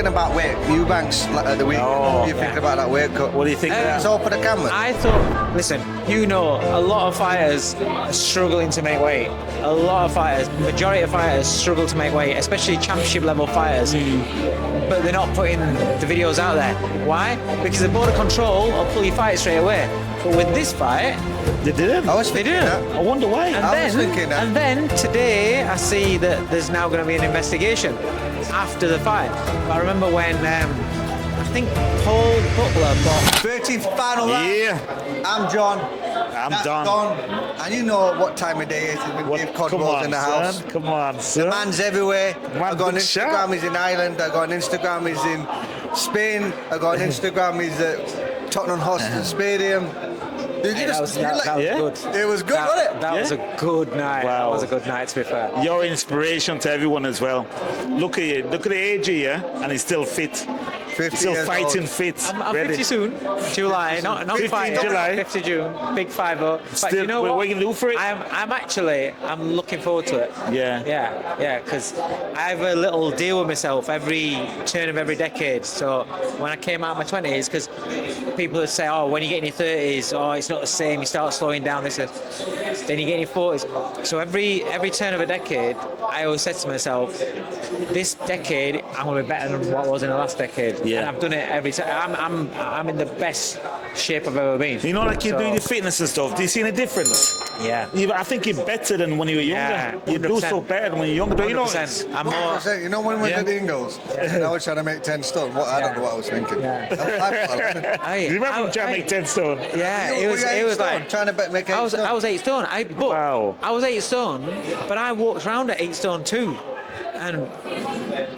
talking about weight, Eubank's the week. What do you think about that weight cut? What do you think? It's all for the camera. I thought, listen, a lot of fighters are struggling to make weight. A lot of fighters, majority of fighters struggle to make weight, especially championship level fighters. But they're not putting the videos out there. Why? Because the border control will pull your fight straight away. But with this fight, They didn't. They didn't. I wonder why. And then today I see that there's now going to be an investigation after the fight. But I remember when I think Paul Butler bought 13th final round. Yeah. I'm John. I'm That's done. Don. And you know what time of day it is when Dave Coldwell's in the house. Son. Come on, son. The man's everywhere. I got on big Instagram, shot. he's in Ireland. I got on Instagram, he's in Spain. I got on Instagram, he's at Tottenham Hotspur Stadium. that was good. It was good, wasn't it? That was a good night. Wow. That was a good night, to be fair. You're inspiration to everyone as well. Look at you. Look at the age here, and he's still fit. 50 Still years fighting old. fit. I'm ready. 50 soon, July, not 50 5 July. 50 June, big 5-0. But Still, you know what what? are you gonna do for it? I'm looking forward to it. Yeah. Because I have a little deal with myself every turn of every decade. So when I came out of my 20s, because people would say, oh, when you get in your 30s, oh, it's not the same, you start slowing down, then you get in your 40s. So every turn of a decade, I always said to myself, this decade, I'm going to be better than what I was in the last decade. Yeah. And I've done it every time. I'm in the best shape I've ever been. You know, like you're doing your fitness and stuff. Do you see any difference? Yeah. I think you're better than when you were younger. Yeah, You do 100%. so better than when you're younger. Don't you know? 100%. I'm more. 100%. You know when we Yeah. did the Ingles and I was trying to make 10 stone? I don't know what I was thinking. Yeah. Do you remember him trying to make 10 stone? Yeah, You it were was 8 like stone, trying to make 8 I was stone. 8 stone. Wow. I was 8 stone, but I walked around at 8 stone too, and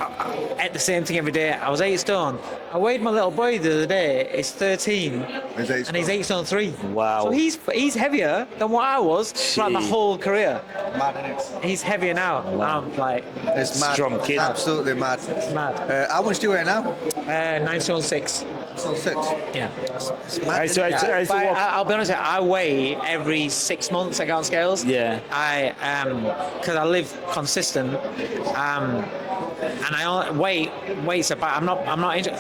I ate the same thing every day. I was 8 stone. I weighed my little boy the other day. He's 13, He's 8 and he's 8 stone 3. Wow. So he's heavier than what I was throughout my Gee. whole career. Mad, innit? He's heavier now. I'm like, It's mad. Strong kid. Absolutely mad. it's mad. How much do you weigh now? 9 stone 6. So 6. Yeah. It's mad. I used to But walk. I'll be honest, I weigh every 6 months. I go on scales. Yeah. I because I live consistent. And I only weight's about. I'm not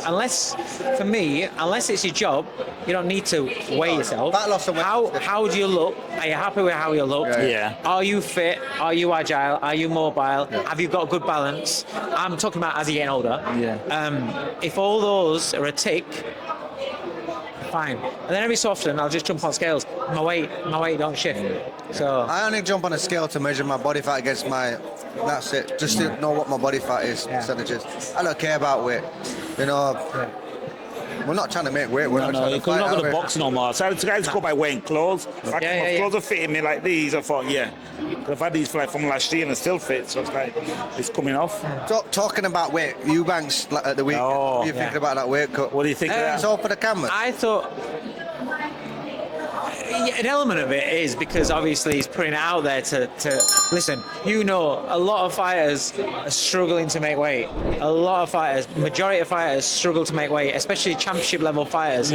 unless for me, unless it's your job, you don't need to weigh yourself. Fat loss and weight is different. How do you look? Are you happy with how you look? Yeah. Are you fit? Are you agile? Are you mobile? Have you got good balance? I'm talking about as you're getting older. Yeah. If all those are a tick, fine. And then every so often I'll just jump on scales. My weight don't shift. So I only jump on a scale to measure my body fat against my. That's it. Just to know what my body fat is, percentages. I don't care about weight. You know, we're not trying to make weight. We're not No, trying to because fight. you're not are going to we? box no more. So I just go by wearing clothes. If I Yeah, yeah, clothes are fitting me like these, I thought, yeah. I've had these from last year and they're still fit, so it's like, it's coming off. Talking about weight, Eubank's the week. Oh, what do you think about that weight cut? What do you think of It's that? all for the camera. I thought an element of it is because obviously he's putting it out there to listen. A lot of fighters are struggling to make weight. A lot of fighters, majority of fighters struggle to make weight, especially championship level fighters.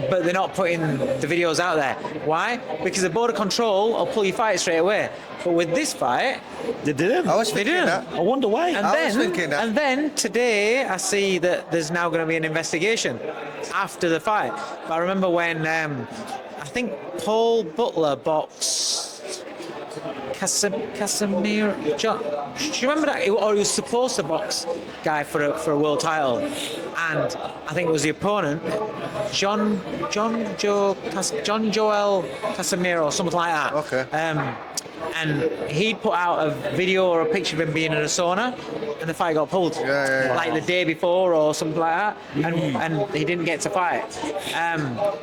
But they're not putting the videos out there. Why? Because the border control will pull your fight straight away. But with this fight, They didn't. I was thinking didn't. that. I wonder why. I was thinking that. And then today I see that there's now going to be an investigation after the fight. But I remember when I think Paul Butler boxed Casimir. Do you remember that? Or he was supposed to box guy for a world title, and I think it was the opponent, John Joel Casimir or something like that. Okay. And he'd put out a video or a picture of him being in a sauna, and the fight got pulled, Yeah. like the day before or something like that, and he didn't get to fight.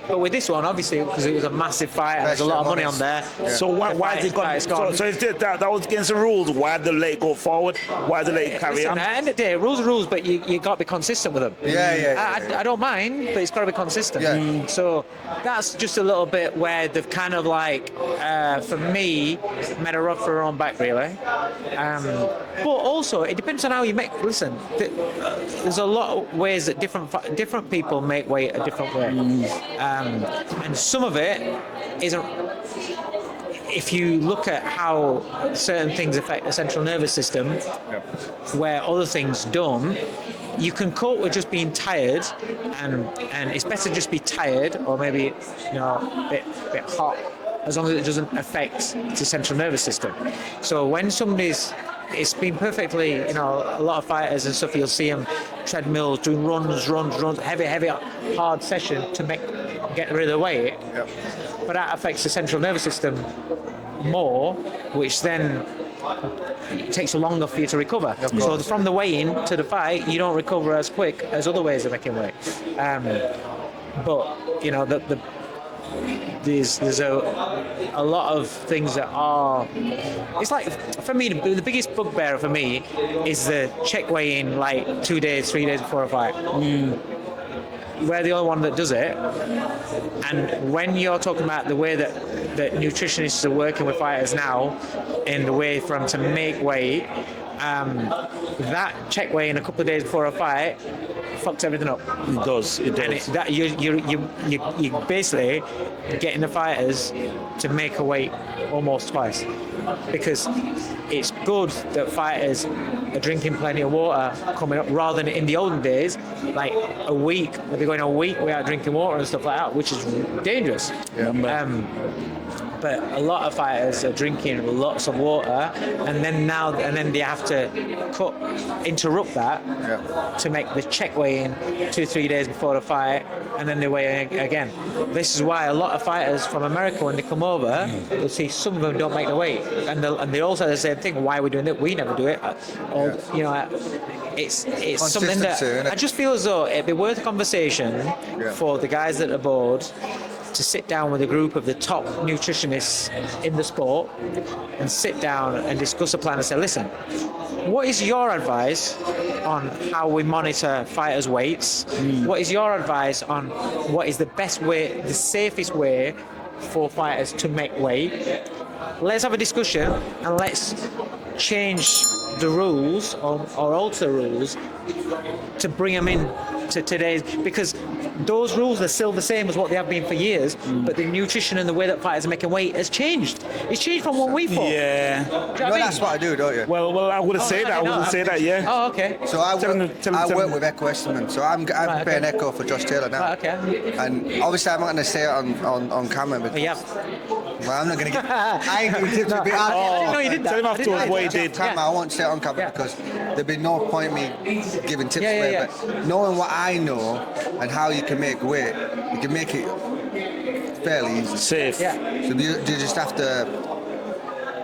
But with this one, obviously, because it was a massive fight, and there's a lot of money on there. So why has it gone? So is that was against the rules? Why did they let it go forward? Why did they let it carry Listen, on? at the end of the day, rules are rules, but you got to be consistent with them. Yeah. I don't mind, but it's got to be consistent. Yeah. So that's just a little bit where they've kind of like, for me, made a rug for her own back, really. But also, it depends on how you make. Listen, there's a lot of ways that different people make weight a different way, and some of it isn't. If you look at how certain things affect the central nervous system, where other things don't, you can cope with just being tired, and it's better just be tired, or maybe a bit hot, as long as it doesn't affect the central nervous system. So when it's been perfectly, a lot of fighters and stuff, you'll see them treadmills, doing runs, heavy, hard session to get rid of the weight. Yep. But that affects the central nervous system more, which then it takes longer for you to recover. So from the weigh-in to the fight, you don't recover as quick as other ways of making weight. But there's a lot of things that are. It's like, for me, the biggest bugbearer for me is the check weigh-in like 2 days, 3 days before a fight. We're the only one that does it. And when you're talking about the way that nutritionists are working with fighters now, in the way for them to make weight, that check weigh in a couple of days before a fight fucks everything up. It does. And you're basically getting the fighters to make a weight almost twice, because it's good that fighters are drinking plenty of water coming up, rather than in the olden days, like a week, they're going a week without drinking water and stuff like that, which is dangerous. But a lot of fighters are drinking lots of water, and then they have to interrupt that to make the check weigh in 2-3 days before the fight, and then they weigh in again. This is why a lot of fighters from America, when they come over, you'll see some of them don't make the weight, and they all say the same thing. Why are we doing it? We never do it. It's something that I just feel as though it'd be worth a conversation for the guys at the board to sit down with a group of the top nutritionists in the sport and sit down and discuss a plan and say, listen, what is your advice on how we monitor fighters' weights? What is your advice on what is the best way, the safest way for fighters to make weight? Let's have a discussion, and let's change the rules or alter the rules to bring them in to today's, because those rules are still the same as what they have been for years, but the nutrition and the way that fighters are making weight has changed. It's changed from what we thought. Yeah. Do you know what I mean? That's what I do, don't you? Well, I wouldn't say that. I wouldn't say that. Yeah. Oh, okay. So I work with Echo Estimate, so I'm preparing Echo for Josh Taylor now. Right, okay. And obviously I'm not going to say it on camera, because well, I'm not going to get. I ain't going to tips. I didn't know you did that. Tell him afterwards what he did. I won't say it on camera because there'd be no point me giving tips away. But knowing what I know and how you can make weight, you can make it fairly easy. Safe. Yeah. So you just have to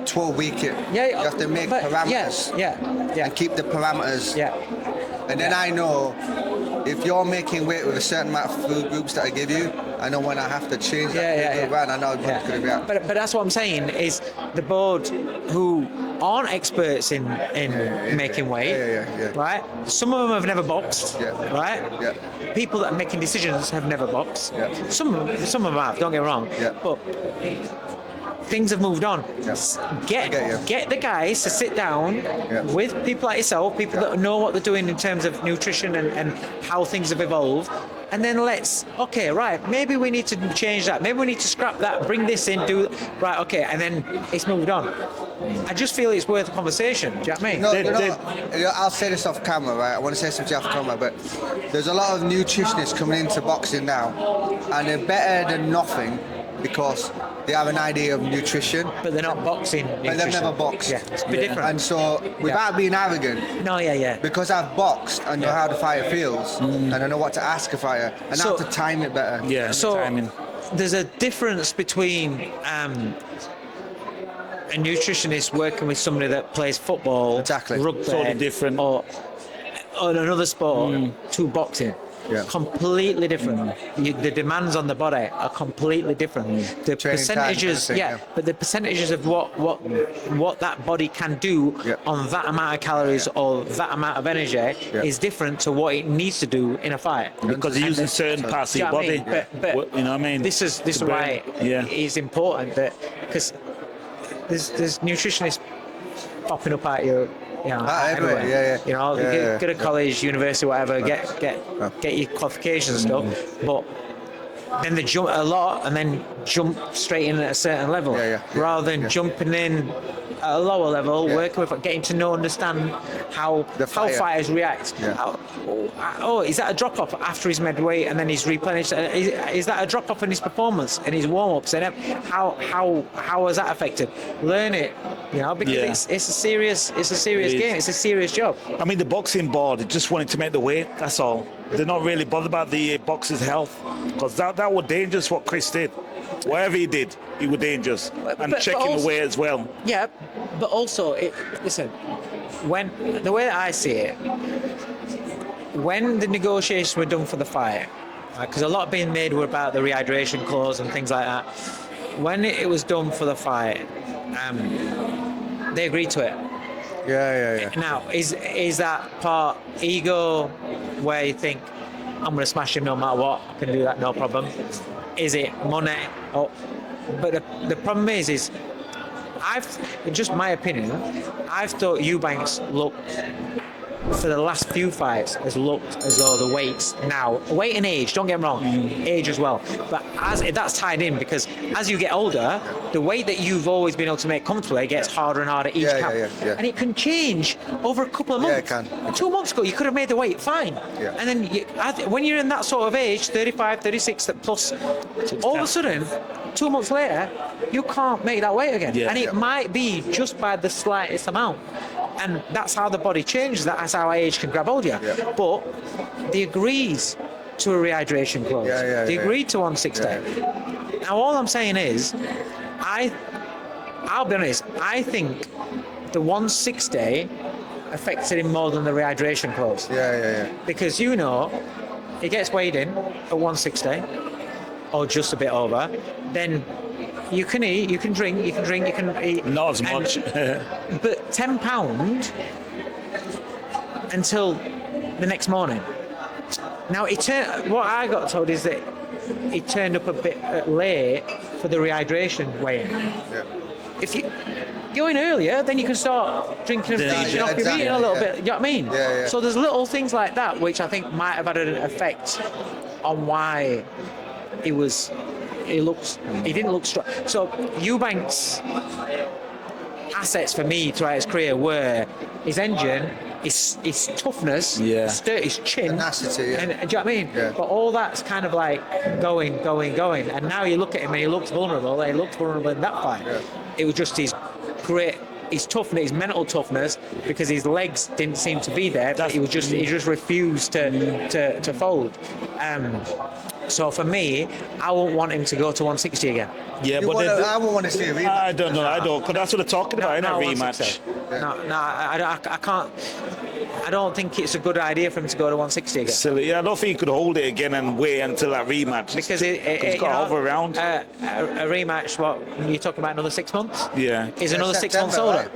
12-week it. Yeah. You have to make parameters. Yeah. And keep the parameters. Yeah. And then I know if you're making weight with a certain amount of food groups that I give you, I know when I have to change that food group, and I know when it's going to be out. But that's what I'm saying is the board who aren't experts in making weight, right? Some of them have never boxed, right? Yeah. People that are making decisions have never boxed. Yeah. Some of them have, don't get me wrong. Yeah. But things have moved on. Yeah. Get the guys to sit down with people like yourself, people that know what they're doing in terms of nutrition and how things have evolved. And then maybe we need to change that. Maybe we need to scrap that, bring this in, and then it's moved on. I just feel it's worth a conversation. Do you know what I mean? I'll say this off camera, right? I want to say something off camera, but there's a lot of nutritionists coming into boxing now, and they're better than nothing because they have an idea of nutrition. But they're not boxing nutrition. But they've never boxed. Yeah, it's a bit different. And so, without being arrogant, because I've boxed, I know how the fighter feels, and I know what to ask a fighter, and how to time it better. Yeah, so timing. There's a difference between a nutritionist working with somebody that plays football, rugby, totally different, or another sport, to boxing. Completely different. The demands on the body are completely different. The percentages, but the percentages of what that body can do on that amount of calories or that amount of energy is different to what it needs to do in a fight. Because you're using certain parts of your body. But you know what I mean? This is why it's important that, because there's nutritionists popping up at you. Everywhere. Go to college, university, whatever. Get your qualifications and stuff. But then they jump a lot and then jump straight in at a certain level, rather than jumping in at a lower level, working with, getting to know, understand how fighters react. Is that a drop off after he's made weight and then he's replenished? Is that a drop off in his performance in his warm ups? And how has that affected? Learn it, because it's a serious game. It's a serious job. I mean, the boxing board just wanted to make the weight. That's all. They're not really bothered about the boxer's health, because that was dangerous what Chris did. Whatever he did, he was dangerous, and checking the weight as well. Yeah, but also, listen, the way that I see it, when the negotiations were done for the fight, because a lot being made were about the rehydration clause and things like that. When it was done for the fight, they agreed to it. Yeah. Now, is that part ego, where you think, I'm going to smash him no matter what, I can do that, no problem? Is it money? But the problem is just my opinion, I've thought Eubanks looked, for the last few fights, has looked as though the weights and age, don't get me wrong, age as well, but that's tied in, because as you get older, the weight that you've always been able to make comfortably gets harder and harder each camp. And it can change over a couple of months. Yeah, it can. 2 months ago, you could have made the weight fine. Yeah. And then when you're in that sort of age, 35, 36, plus, all of a sudden, 2 months later, you can't make that weight again. And it might be just by the slightest amount. And that's how the body changes. That's how age can grab hold of you. But they agreed to a rehydration clause. They agreed to 160. Now, all I'm saying is, I'll be honest, I think the 160 affected him more than the rehydration clause. Because he gets weighed in at 160, or just a bit over, then you can eat, you can drink, you can eat. Not as much. But £10 until the next morning. Now, what I got told is that he turned up a bit late for the rehydration weigh-in. If you go in earlier, then you can start drinking and finishing off your eating a little bit. You know what I mean? So there's little things like that which I think might have had an effect on why he didn't look strong. So Eubank's assets for me throughout his career were his engine, his toughness, his chin, tenacity, and do you know what I mean? But all that's kind of like going. And now you look at him and he looks vulnerable. He looked vulnerable in that fight. It was just his toughness, his mental toughness, because his legs didn't seem to be there. But he just refused to fold. So for me, I won't want him to go to 160 again. Yeah, I won't want to see a rematch. I don't know, because that's what they're talking about in a rematch. No, I can't. I don't think it's a good idea for him to go to 160 again. Silly. I don't think he could hold it again and wait until that rematch. Because he's got to hover around. A rematch, what, you're talking about another 6 months? Yeah. Is another 6 months older.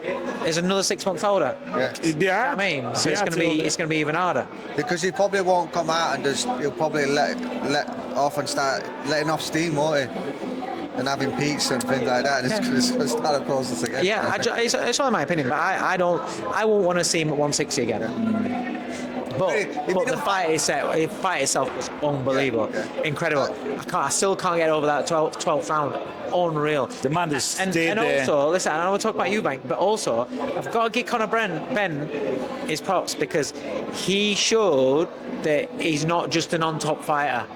Is another 6 months older. Yeah. I mean, so it's going to be even harder. Because he probably won't come out and he'll probably let off and start letting off steam, won't he? And having peaks and things like that, and it's going to start a process again. Yeah, it's only my opinion, but I won't want to see him at 160 again. But the fight itself was unbelievable, incredible. I still can't get over that 12th round. Unreal. The man is and also, listen, I want to talk about Eubank, but also I've got to give Conor Benn his props, because he showed that he's not just an on-top fighter.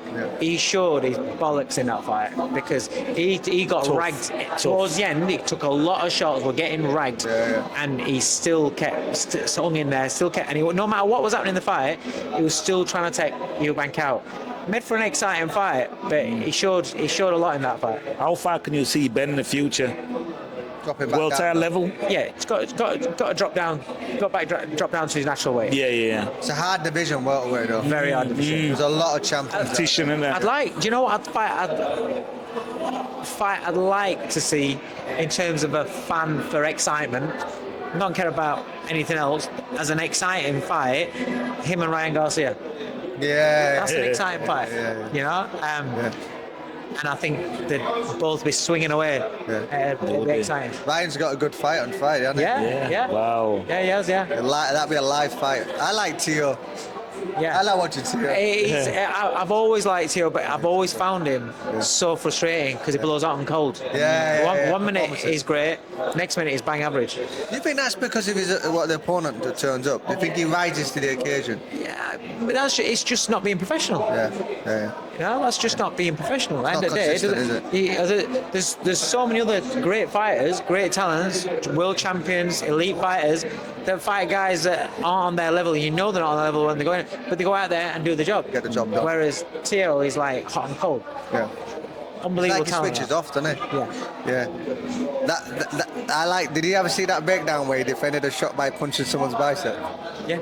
He showed his bollocks in that fight, because he got ragged towards the end. He took a lot of shots, were getting ragged, and he still kept hung in there, and no matter what was happening in the fight, he was still trying to take Eubank out. Made for an exciting fight, but he showed a lot in that fight. How far can you see Benn in the future? Dropping back World title level? Yeah, it's got to drop down to his natural weight. Yeah. It's a hard division, welterweight, though. Very hard division. There's a lot of champions. Competition in there. Do you know what I'd like to see in terms of a fan for excitement? Not care about anything else. As an exciting fight, him and Ryan Garcia. Yeah, that's an exciting fight. You know, and I think they'd both be swinging away. It'd be exciting. Ryan's got a good fight on Friday, hasn't he? Yeah. Wow. Yeah, he has. Yeah. That'd be a live fight. I like Tio. Yeah. I like watching Theo. I've always liked Theo, but I've always found him so frustrating because he blows hot and cold. One minute he's great, next minute he's bang average. Do you think that's because of what the opponent that turns up? Do you think he rises to the occasion? Yeah, but it's just not being professional. Yeah. You know, that's just not being professional. It's End not of the day, consistent, is there's so many other great fighters, great talents, world champions, elite fighters that fight guys that aren't on their level. You know they're not on their level when they're going, but they go out there and do the job. Get the job done. Whereas Theo is like hot and cold. Yeah. Unbelievable Like he talent. switches off, doesn't he? Yeah. That I like. Did you ever see that breakdown where he defended a shot by punching someone's bicep? Yeah.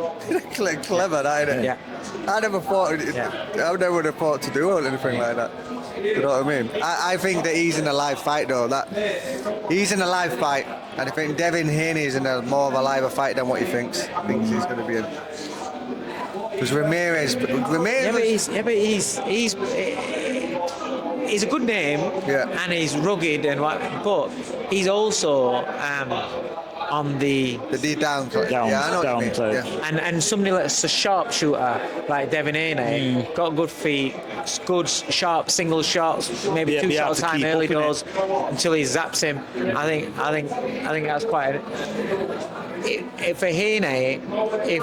Clever, that, isn't it? Yeah. I never would have thought to do anything like that. You know what I mean? I think that he's in a live fight though. That he's in a live fight, and I think Devin Haney is in a more of a live fight than what he thinks. Thinks he's going to be in. Because Ramirez. Yeah, but he's a good name, and he's rugged and what, but he's also on the down play. Yeah, I know what you mean. Play. Yeah. and somebody that's a sharpshooter like Devin Haney, got good feet, good sharp single shots, maybe 2 shots at a time early doors until he zaps him. I think that's quite. For Haney, if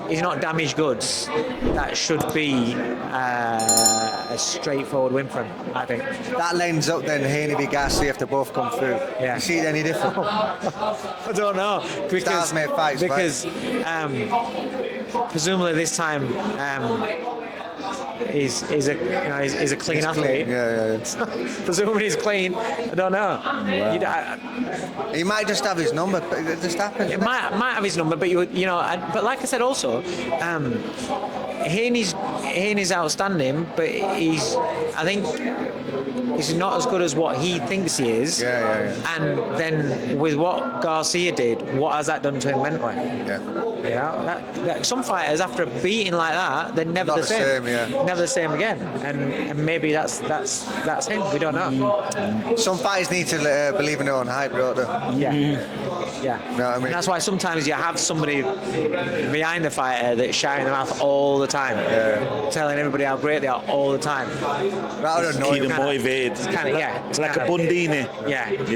he's not damaged goods, that should be a straightforward win for him, I think. That lines up then Haney v Garcia if they both come through. Yeah. You see it any different? I don't know Stars made fights, because presumably this time he's a clean athlete. Yeah. Presumably he's clean. I don't know. He might just have his number. It just happens. It might have his number, but but like I said also, Haney's outstanding, but I think he's not as good as what he thinks he is. Yeah. And then with what Garcia did, what has that done to him mentally? Yeah. Some fighters after a beating like that, they're never Not the same. Never the same again. And maybe that's him. We don't know. Some fighters need to believe in their own hype, don't they? Yeah. You know what I mean? And that's why sometimes you have somebody behind the fighter that's shouting their mouth all the time, telling everybody how great they are all the time. Rather than Keep them motivated. It's like a Bundini.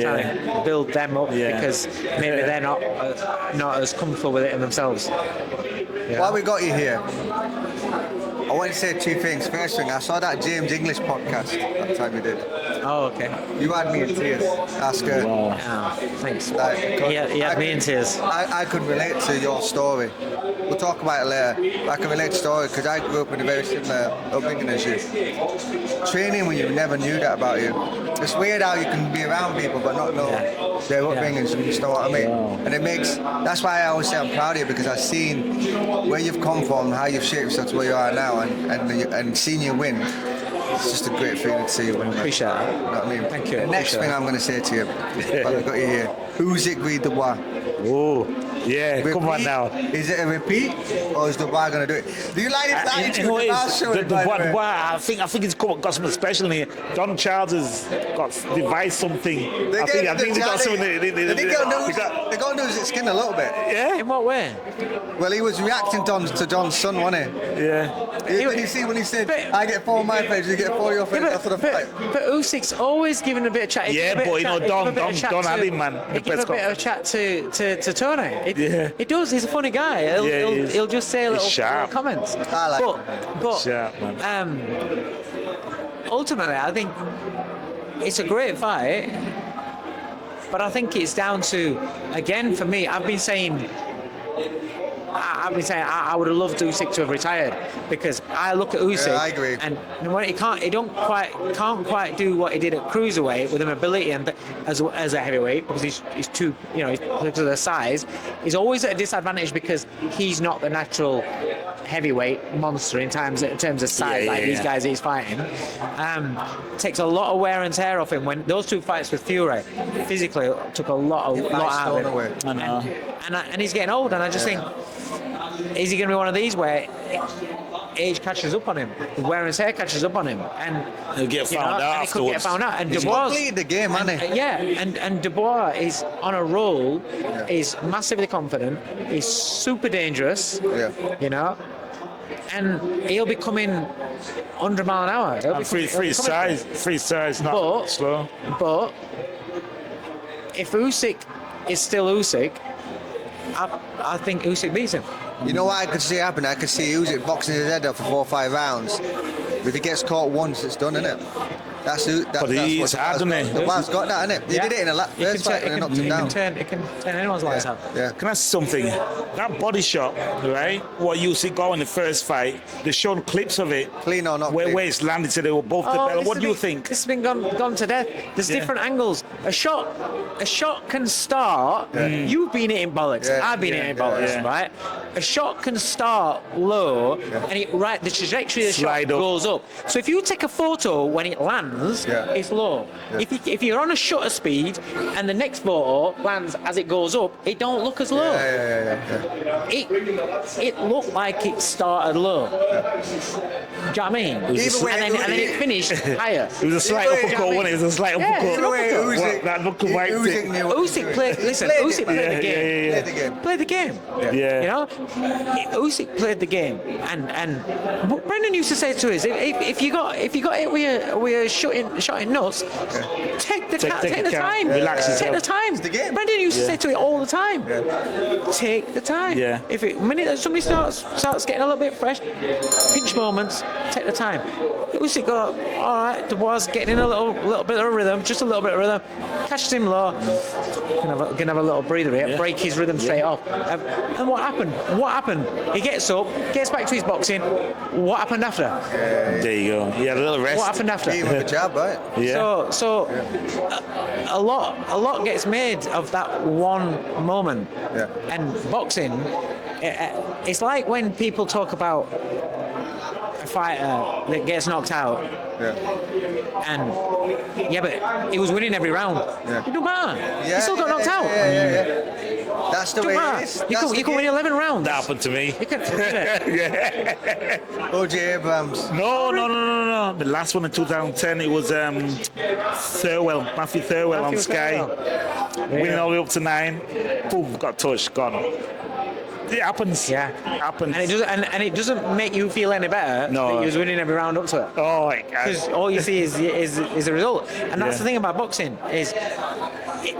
Trying to build them up because maybe they're not as comfortable with it in themselves. While we got you here, I want to say 2 things. First thing, I saw that James English podcast that time you did. Oh, okay. You had me in tears. That's good. Oh, thanks. He had me in tears. I could relate to your story. We'll talk about it later. I can relate to story because I grew up in a very similar upbringing as you. Training when you never knew that about you. It's weird how you can be around people but not know their upbringings, you know what I mean? And that's why I always say I'm proud of you, because I've seen where you've come from, how you've shaped yourself to where you are now, and seeing you win. It's just a great feeling to see you win. Appreciate that. You know what I mean? Thank you. The next thing I'm going to say to you, while I've got you here, Usyk Dubois. Oh, yeah, Repeat? come on now. Is it a repeat, or is Dubois going to do it? Do you like his attitude? I think it's got something special in here. John Charles has devised something. I think they got something. They got to lose its skin a little bit. Yeah. In what way? Well, he was reacting to John's son, wasn't he? Yeah. When he said, I get 4 on my page, you get 4 on your page after the fight. But Usyk's always giving a bit of chat. Yeah, but Don had him, man. He gives a bit of a chat to Tony. He does. He's a funny guy. He'll just say little comments. I like but sharp, man. Ultimately, I think it's a great fight. But I think it's down to, again, for me, I've been saying I would have loved Usyk to have retired, because I look at Usyk, I agree. and when he can't quite do what he did at cruiserweight with an ability and as a heavyweight, because he's too, because of the size, he's always at a disadvantage because he's not the natural heavyweight monster in terms of size these guys he's fighting. Takes a lot of wear and tear off him. When those 2 fights with Fury, physically took a lot out of him. I know. And he's getting old, and I just think, is he going to be one of these where age catches up on him, wear and tear catches up on him, and he'll get found out afterwards. He could get found out. And He's completed the game, hasn't he? And Dubois is on a roll. He's massively confident. He's super dangerous. and he'll be coming 100 mile an hour. He'll be And free size, not But- slow. But if Usyk is still Usyk, I think Usyk beats him. You know what I could see happen? I could see Usyk boxing his head off for 4 or 5 rounds. If he gets caught once, it's done, isn't it? That's But he's hard, doesn't he? The man's got that, isn't it? He did it in the first fight and he knocked him down. It can turn anyone's lights out. Yeah. Can I ask something? That body shot, right? What you see go in the first fight, they shown clips of it. Clean or not Where clean? it's landed, so they were both the Oh, bell. this What has do you been- think? This has been gone to death. There's Yeah. different angles. A shot can start. You've been hitting bollocks. Yeah. I've been hitting bollocks, Yeah. right? A shot can start low, and the trajectory of the Slide shot up. goes up. So if you take a photo when it lands, Yeah. it's low. If you're on a shutter speed and the next photo lands as it goes up, it don't look as low. Yeah. It looked like it started low. Do you know what I mean? Either way, and then it finished higher. It was a slight Either way, uppercut, wasn't it? It was a slight Yeah, uppercut. either way, Usyk- That knuckle white Usyk thing. knew what he was Usyk doing. played. Listen, Played Usyk it, played the Yeah, game. Played the game. Played the game. Yeah. You know, Usyk played the game, and what Brendan used to say to us, if you got it with your shotting nuts, take the Take the time. count. Relax Take the yourself. time. the game. Brendan used to say to it all the time. Take the time. Yeah. If it minute that somebody starts getting a little bit fresh, pinch moments, take the time. Usyk got all right. Dubois getting in a little bit of rhythm, just a little bit of rhythm. Catches him low. Can have a little breather here. Yeah. Break his rhythm straight off. And what happened? He gets up, gets back to his boxing. What happened after? There you go. He had a little rest. What happened after? Beat him with a jab, right? Yeah. So a lot gets made of that one moment. Yeah. And boxing, it's like when people talk about a fighter that gets knocked out, Yeah. and but he was winning every round. Yeah. It don't matter. Yeah, He still got knocked out. Yeah. That's the It way don't it matter. is. You can win 11 rounds. That happened to me. You can, OJ Abrams. No. The last one in 2010, it was Matthew Thurwell on Sky. Winning all the way up to 9. Boom, got touched, gone. It happens. Yeah. It happens. and it doesn't make you feel any better No. that he was winning every round up to it. Oh, Because all you see is the result, and that's Yeah. the thing about boxing is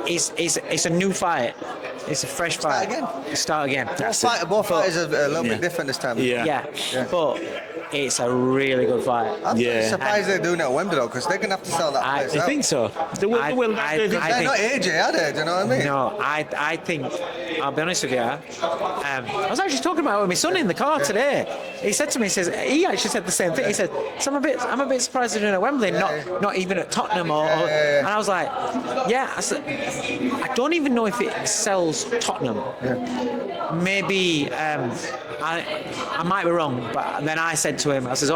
it's a new fight, it's a fresh fight. again. Start again. Both fighters are a little bit different this time. Yeah. Yeah, but it's a really good fight. I'm Yeah. surprised they're doing it at Wembley though, because they're gonna have to sell that I- place You out. think so? They will. I They're think- not AJ, are they? Do you know what I mean? No, I think, I'll be honest with you, I was actually talking about it with my son in the car today. He said to me, he actually said the same thing. He said, so I'm a bit surprised they're doing it at Wembley, not even at Tottenham and I was like, I said, I don't even know if it sells Tottenham. Maybe, I might be wrong, but then I said to him, I says,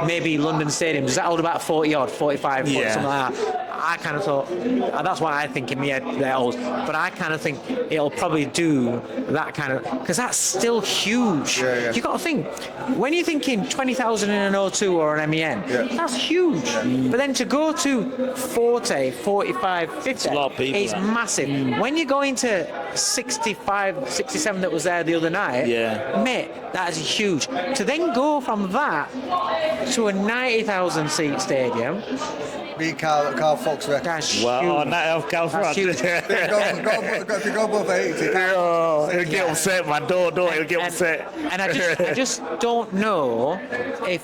maybe London Stadium, does that hold about 40 odd, 45, Yeah. something like that? I kind of thought, that's what I think in my head, they're old. But I kind of think it'll probably do that kind of, because that's still huge. Yeah. You got to think, when you're thinking 20,000 in an O2 or an MEN, that's huge. But then to go to 40, 45, 50, a lot of people, it's that. massive. When you go into 65, 67 that was there the other night, Yeah. mate, that is huge. To then go from that to a 90,000 seat stadium, Beat Carl Fox record. that's Well, huge. on that of That's huge. Got to go above 80. Oh, he'll get upset, man. Don't. He'll get upset. And I just don't know if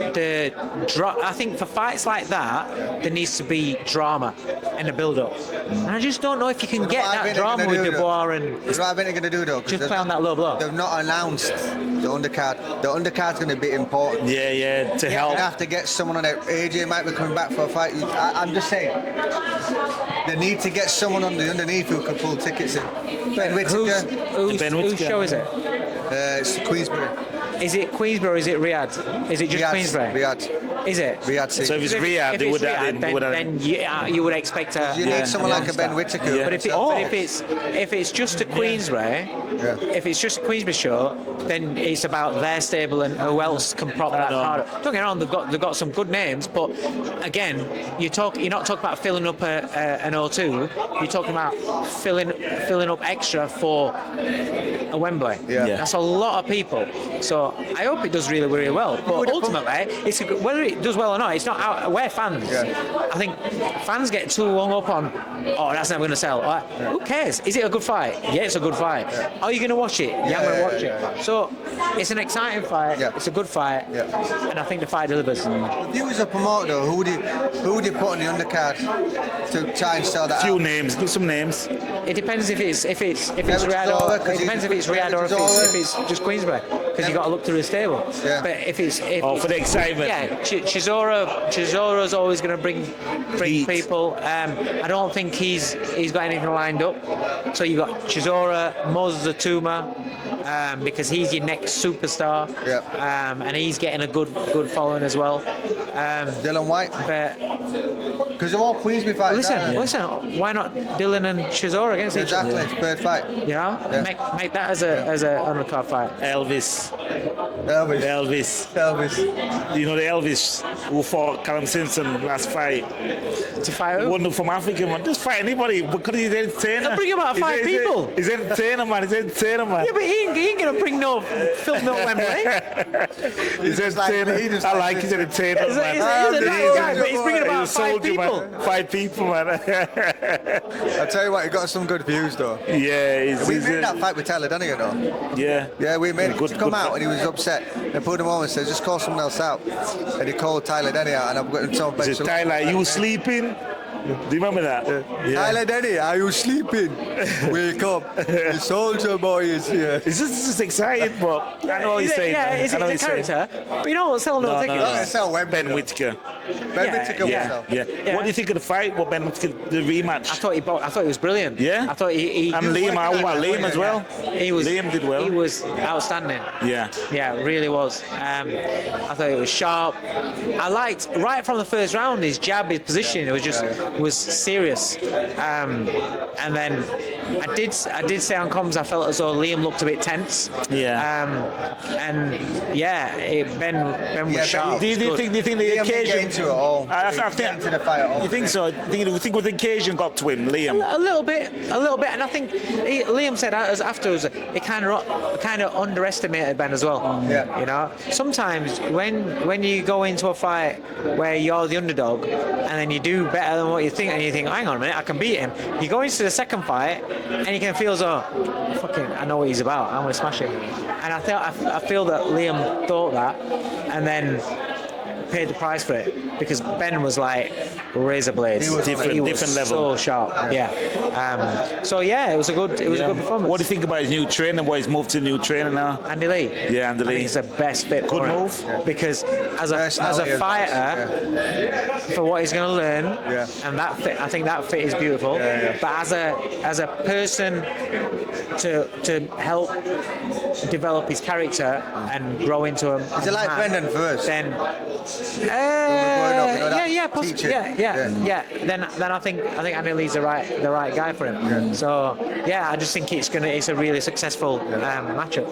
I think for fights like that, there needs to be drama in the build-up. And I just don't know if you can get that drama with Dubois and That's what I think they're going to do though. 'cause just they've- play on that low blow. They've not announced the undercard. The undercard's going to be important. Yeah, to You're help. going to have to get someone on it. AJ might be coming back for a fight. I'm just saying. They need to get someone on the underneath who can pull tickets in. Ben Whittaker. Whose Ben Whittaker. show is it? It's Queensbury. Is it Queensborough or is it Riyadh? Is it just Queensborough? Riyadh. Is it? Riyadh City. So if it's Riyadh, If they it's would have Riyadh, in. then you would expect a. You need someone like a Ben Whittaker. Yeah. But if it's just a Queensborough, Yeah. If it's just a Queensberry show, then it's about their stable and who else can prop that card up. Don't get me wrong, they've got some good names, but again, you're not talking about filling up an O2. You're talking about filling up extra for a Wembley. Yeah. That's a lot of people. So I hope it does really, really well. But ultimately, whether it does well or not, it's not out. We're fans. Yeah. I think fans get too hung up on, oh, that's never going to sell. Like, who cares? Is it a good fight? Yeah, it's a good fight. Are you going to watch it? Yeah, I'm going to watch it. So it's an exciting fight. Yeah. It's a good fight. Yeah. And I think the fight delivers. If you was a promoter, though, who would you put on the undercard to try and sell that? Few names. Give some names. It depends if it's Chisora, Riyadh or 'cause it depends if it's Riyadh or if it's just Queensberry, because you got to look through the stable. Yeah. But if for the excitement. Yeah, Chisora's always going to bring Heat. people. I don't think he's got anything lined up. So you got Chisora, Moses Atuma, because he's your next superstar. Yeah. And he's getting a good following as well. Dylan White, But because they're all Queensberry fighters. listen, why not Dylan and Chisora against each other? Exactly, it's a third fight. You know, Yeah. make that as a undercard fight. Elvis. You know the Elvis who fought Callum Simpson last fight. To fight who? One from Africa, man. Just fight anybody because he's entertainer. They'll bring him out 5 people. He's entertainer, man. He's entertainer, man. Yeah, but he ain't gonna bring no film no Wembley. He's entertainer. I like his entertainer, He's a man. nice guy, but he's bringing about He's a 5 soldier, people. man. 5 people, man. I tell you what, he got some good views though. Yeah, We made that fight with Tyler Dunnigan though. Yeah. Yeah, we made him Good- come good out fight. and he was upset. And pulled him over and said, just call someone else out. And he called Tyler Denny out and I've got him told Is it Tyler, you sleeping? Do you remember that? Yeah. Tyler Denny, are you sleeping? Wake up. The soldier boy is here. It's just exciting, but I know what he's saying. Yeah, he's I know a what he's saying. character, but you know what? Sell no tickets. Not gonna sell Wembley. Ben Whittaker. Ben Whittaker will Yeah, sell. yeah. Yeah. What do you think of the fight? What Ben Whittaker, the rematch? I thought he was brilliant. Yeah? I thought he And Liam, I want Liam as well. He was. Liam did well. He was outstanding. Yeah. Yeah, it really was. I thought it was sharp. I liked right from the first round his jab, his positioning. It was just was serious. And then I did say on comms I felt as though Liam looked a bit tense. Yeah. And yeah, Ben was Ben- sharp. Do you think the Liam didn't get occasion? into it all. I He didn't think get into the fight at all. You think so? You think the occasion got to him, Liam? A little bit, and I think Liam said afterwards he kind of underestimated Ben as well. Yeah. You know, sometimes when you go into a fight where you're the underdog and then you do better than what you think, and you think, hang on a minute, I can beat him. You go into the second fight and you can feel as though, fucking, I know what he's about. I'm gonna smash him. And I feel that Liam thought that, and then paid the price for it because Ben was like razor blades. He was different level. So sharp. Yeah. So yeah, it was a good performance. What do you think about his new trainer? Why he's moved to a new trainer now? Andy Lee. Yeah, Andy I Lee. think it's the best fit. Good for him. move. Because as Personality a as fighter, well, for what he's going to learn, Yeah. and that fit, I think that fit is beautiful. Yeah. But as a person to help develop his character and grow into him. Is it like Brendan first? Then. growing up, you know, that Yeah, possibly. teaching. Yeah. Then I think Andy Lee's the right guy for him. So yeah, I just think it's a really successful matchup.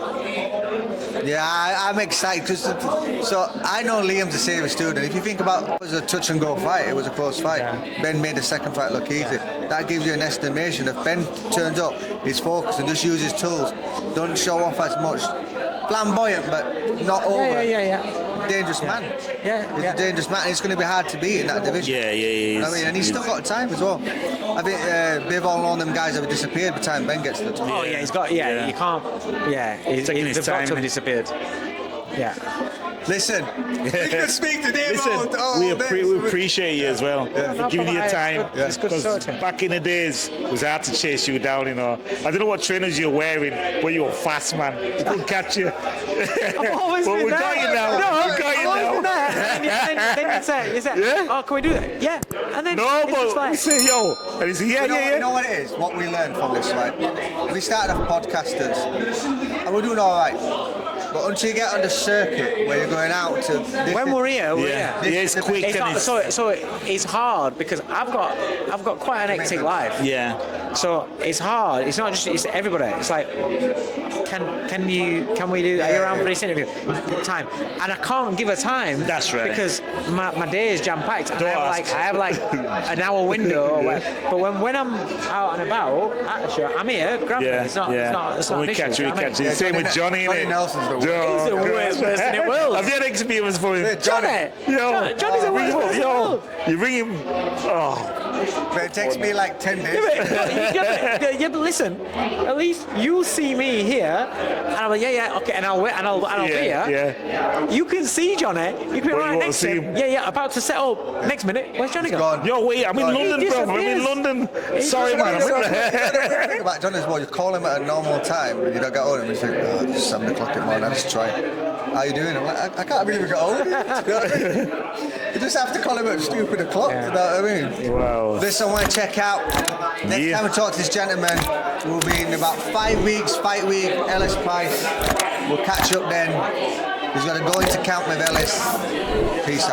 Yeah, I'm excited because so I know Liam's a serious student. If you think about it was a touch and go fight, it was a close fight. Yeah. Ben made the second fight look easy. That gives you an estimation. If Ben turns up, he's focused and just uses tools, don't show off as much, flamboyant but not over. Yeah. Dangerous man. Yeah. He's a dangerous man. It's going to be hard to beat in that division. Yeah. You know what I mean, and he's still got time as well. I think Bivol and all them guys have disappeared by the time Ben gets to the top. Oh yeah, he's got. Yeah, you can't. Yeah, taking his they've got time, to have innit? disappeared. Yeah. Listen, you can speak to Dave We appreciate you as well for giving you your time. It's good to talk Because to him. back in the days, it was hard to chase you down, you know. I don't know what trainers you're wearing, but you're fast, man. We couldn't catch you. I've always But been we there. got you now. No, We got you I've always been now. there. And then you say, Yeah? oh, can we do that? Yeah. And then No, it's just but we like, say, yo. And he said, You know what it is? What we learned from this, right? We started off podcasters, and we're doing all right. But until you get on the circuit where you're going out to... when we're here, Yeah, it's quick It's and not, it's... so it's hard because I've got quite an hectic life. Yeah. So it's hard. It's not just it's everybody. It's like, can we do? Are you around for this interview? Time, and I can't give a time. That's right. Because my day is jam packed. I have like an hour window. Or whatever. But when I'm out and about at a show, I'm here. Grab me. It's not. It's not we an catch issue. you. We catch you. Yeah, Same with Johnny. Johnny innit? Nelson's the worst. He's the worst person in the world. Have you had experience for him? Johnny. Johnny's the worst person in the world. You ring him. Oh. But it takes me like 10 days. Yeah, but listen. At least you'll see me here, and I'm like, okay, and I'll wait, and I'll be here. Yeah. You can see Johnny. You can be right you next to see him. him. Yeah, about to set up. Next minute, where's Johnny gone? Yo, wait, I'm in London, He bro. I'm in disappears. London. He Sorry, man. The thing about John is, well, you call him at a normal time, and you don't get on him. He's like, it's 7 o'clock in the morning, let's try it. How you doing? I'm like, I can't really get on with it. You just have to call him at stupid o'clock, you know what I mean? Wow. Listen, I want to check out. Next time we talk to this gentleman, we'll be in about 5 weeks, fight week, Ellis Price. We'll catch up then. He's got to go into camp with Ellis. Peace out.